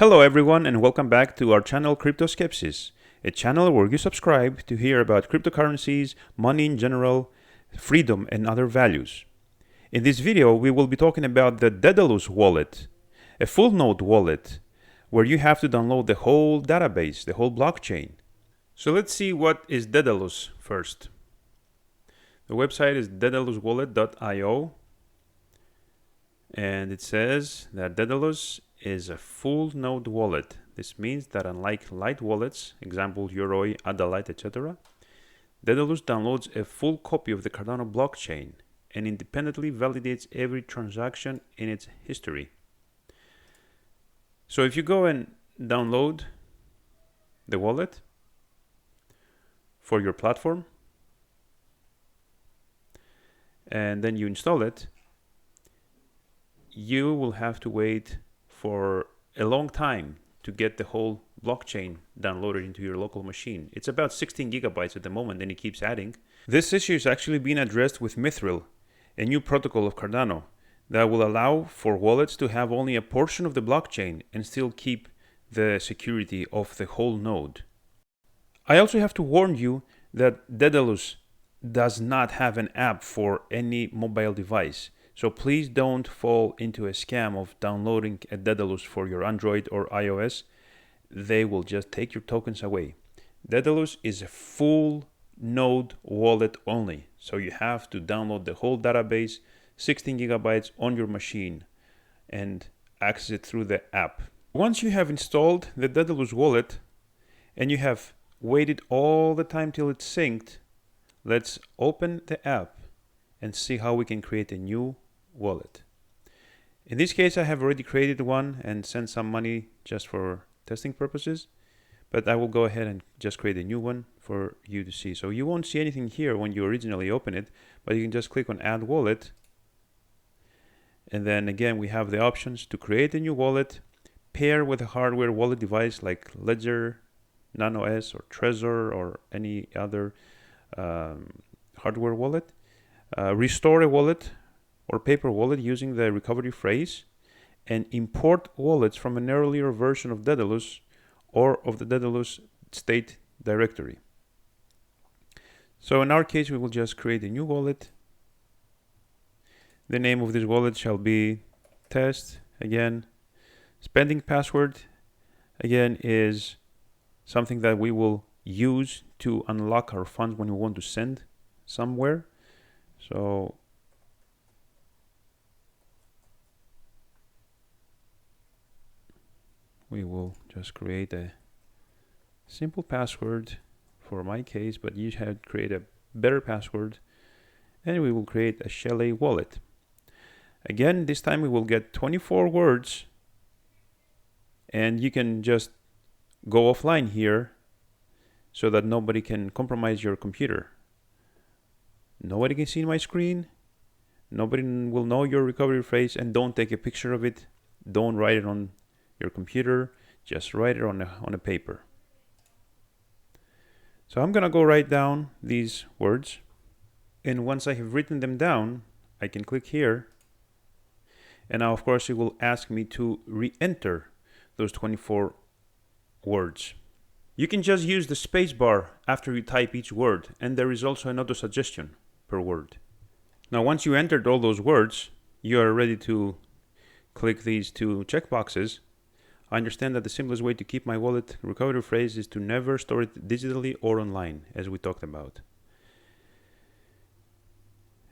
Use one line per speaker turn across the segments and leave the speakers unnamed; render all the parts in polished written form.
Hello everyone and welcome back to our channel Crypto Skepsis, a channel where you subscribe to hear about cryptocurrencies, money in general, freedom and other values. In this video we will be talking about the Daedalus wallet, a full node wallet where you have to download the whole database, the whole blockchain. So let's see what is Daedalus first. The website is daedaluswallet.io and it says that Daedalus is a full node wallet. This means that unlike light wallets, example Yoroi, Adalite, etc., Daedalus downloads a full copy of the Cardano blockchain and independently validates every transaction in its history. So if you go and download the wallet for your platform and then you install it, you will have to wait for a long time to get the whole blockchain downloaded into your local machine. It's about 16 gigabytes at the moment and it keeps adding. This issue is actually being addressed with Mithril, a new protocol of Cardano that will allow for wallets to have only a portion of the blockchain and still keep the security of the whole node. I also have to warn you that Daedalus does not have an app for any mobile device. So please don't fall into a scam of downloading a Daedalus for your Android or iOS. They will just take your tokens away. Daedalus is a full node wallet only. So you have to download the whole database, 16 gigabytes on your machine and access it through the app. Once you have installed the Daedalus wallet and you have waited all the time till it's synced, let's open the app and see how we can create a new wallet. In this case, I have already created one and sent some money just for testing purposes, but I will go ahead and just create a new one for you to see. So you won't see anything here when you originally open it, but you can just click on Add Wallet. And then again, we have the options to create a new wallet, pair with a hardware wallet device like Ledger, Nano S, or Trezor, or any other hardware wallet. Restore a wallet or paper wallet using the recovery phrase, and import wallets from an earlier version of Daedalus or of the Daedalus state directory. So in our case, we will just create a new wallet. The name of this wallet shall be test. Again, spending password again is something that we will use to unlock our funds when we want to send somewhere. So we will just create a simple password for my case, but you should create a better password, and we will create a Shelley wallet. Again, this time we will get 24 words, and you can just go offline here so that nobody can compromise your computer. Nobody can see my screen, nobody will know your recovery phrase, and don't take a picture of it. Don't write it on your computer, just write it on a paper. So I'm gonna go write down these words, and once I have written them down, I can click here, and now of course it will ask me to re-enter those 24 words. You can just use the space bar after you type each word, and there is also an auto suggestion per word. Now once you entered all those words, you are ready to click these two checkboxes. I understand that the simplest way to keep my wallet recovery phrase is to never store it digitally or online, as we talked about.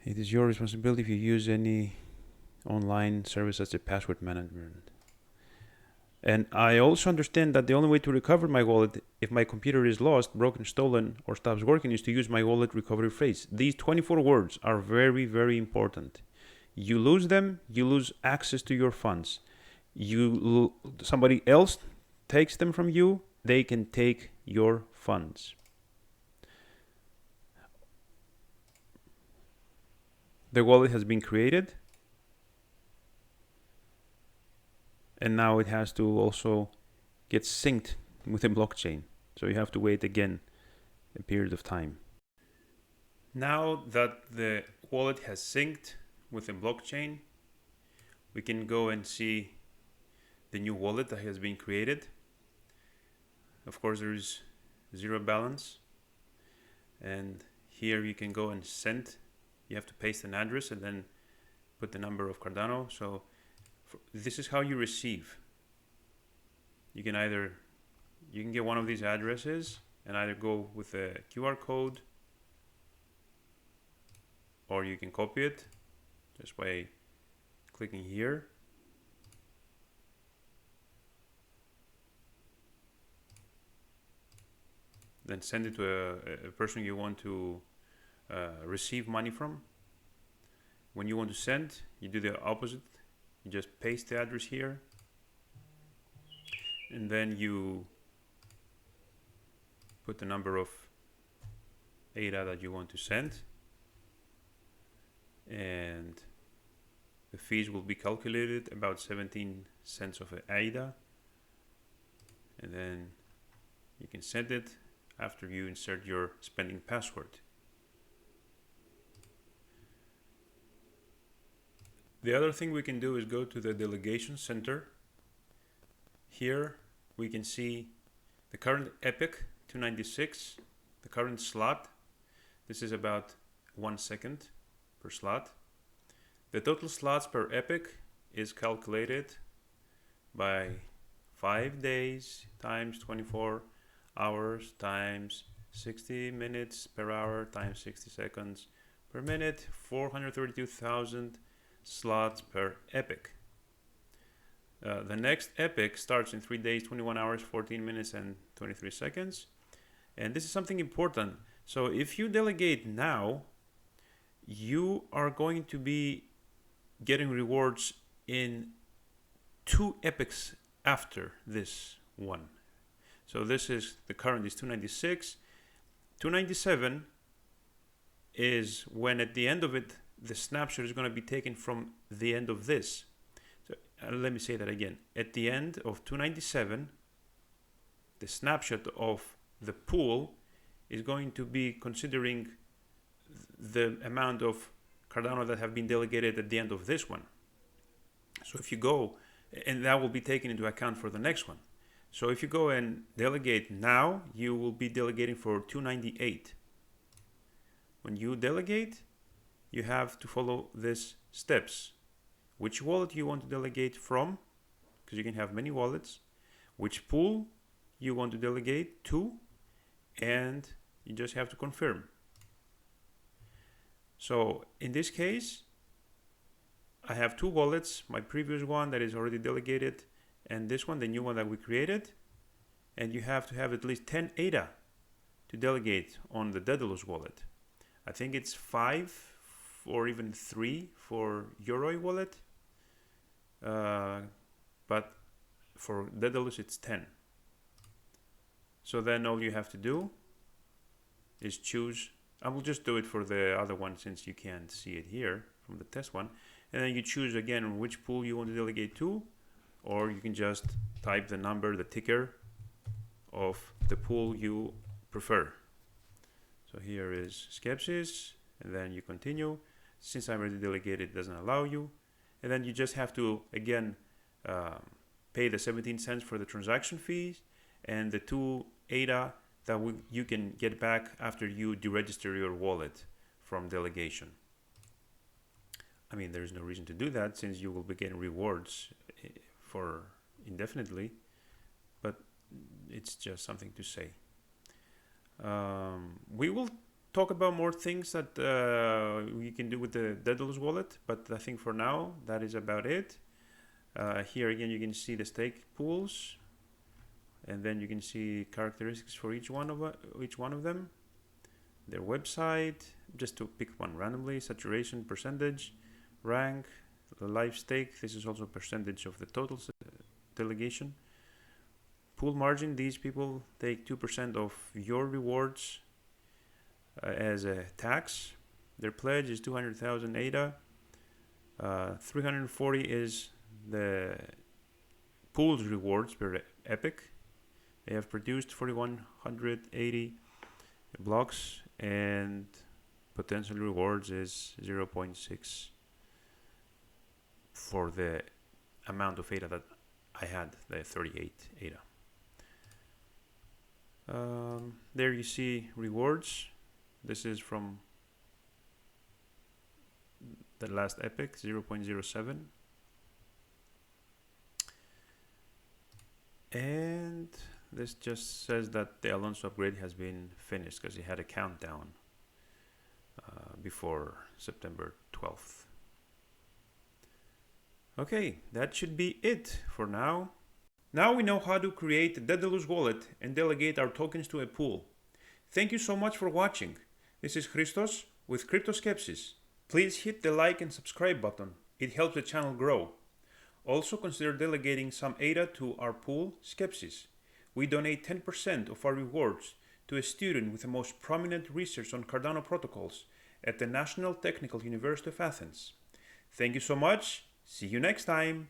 It is your responsibility if you use any online service as a password management. And I also understand that the only way to recover my wallet if my computer is lost, broken, stolen, or stops working is to use my wallet recovery phrase. These 24 words are very, very important. You lose them, you lose access to your funds. Somebody else takes them from you, they can take your funds. The wallet has been created, and now it has to also get synced with the blockchain. So you have to wait again a period of time. Now that the wallet has synced with the blockchain, we can go and see the new wallet that has been created. Of course, there is zero balance, and here you can go and send. You have to paste an address and then put the number of Cardano. So this is how you receive. You can get one of these addresses and either go with a QR code, or you can copy it just by clicking here. Then send it to a person you want to receive money from. When you want to send, you do the opposite. You just paste the address here, and then you put the number of ADA that you want to send, and the fees will be calculated about 17 cents of ADA, and then you can send it after you insert your spending password. The other thing we can do is go to the delegation center. Here we can see the current epoch 296, the current slot. This is about 1 second per slot. The total slots per epoch is calculated by 5 days times 24 hours times 60 minutes per hour times 60 seconds per minute, 432,000 slots per epoch. The next epoch starts in 3 days, 21 hours, 14 minutes, and 23 seconds. And this is something important. So if you delegate now, you are going to be getting rewards in 2 epochs after this one. So this is, the current is 296. 297 is when at the end of it, the snapshot is going to be taken from the end of this. So let me say that again. At the end of 297, the snapshot of the pool is going to be considering the amount of Cardano that have been delegated at the end of this one. So if you go, and that will be taken into account for the next one. So if you go and delegate now, you will be delegating for 298. When you delegate, you have to follow these steps. Which wallet you want to delegate from, because you can have many wallets, which pool you want to delegate to, and you just have to confirm. So in this case, I have 2 wallets, my previous one that is already delegated, and this one, the new one that we created, and you have to have at least 10 ADA to delegate on the Daedalus wallet. I think it's 5 or even 3 for Yoroi wallet, but for Daedalus it's 10. So then all you have to do is choose. I will just do it for the other one since you can't see it here from the test one, and then you choose again which pool you want to delegate to, or you can just type the number, the ticker of the pool you prefer. So here is Skepsis, and then you continue. Since I already delegated, it doesn't allow you. And then you just have to, again, pay the 17 cents for the transaction fees and the 2 ADA that you can get back after you deregister your wallet from delegation. I mean, there's no reason to do that since you will be getting rewards for indefinitely, but it's just something to say. We will talk about more things that we can do with the Daedalus wallet, but I think for now that is about it. Here again you can see the stake pools, and then you can see characteristics for each one of them, their website, just to pick one randomly, saturation percentage, rank, the live stake. This is also percentage of the total delegation. Pool margin, these people take 2% of your rewards as a tax. Their pledge is 200,000 ADA. 340 is the pool's rewards per epoch. They have produced 4,180 blocks, and potential rewards is 0.6 for the amount of ADA that I had the 38 ADA. There you see rewards. This is from the last epoch, 0.07. And this just says that the Alonso upgrade has been finished because it had a countdown before September 12th. Okay, that should be it for now. Now we know how to create a Daedalus wallet and delegate our tokens to a pool. Thank you so much for watching. This is Christos with Crypto Skepsis. Please hit the like and subscribe button. It helps the channel grow. Also consider delegating some ADA to our pool, Skepsis. We donate 10% of our rewards to a student with the most prominent research on Cardano protocols at the National Technical University of Athens. Thank you so much. See you next time.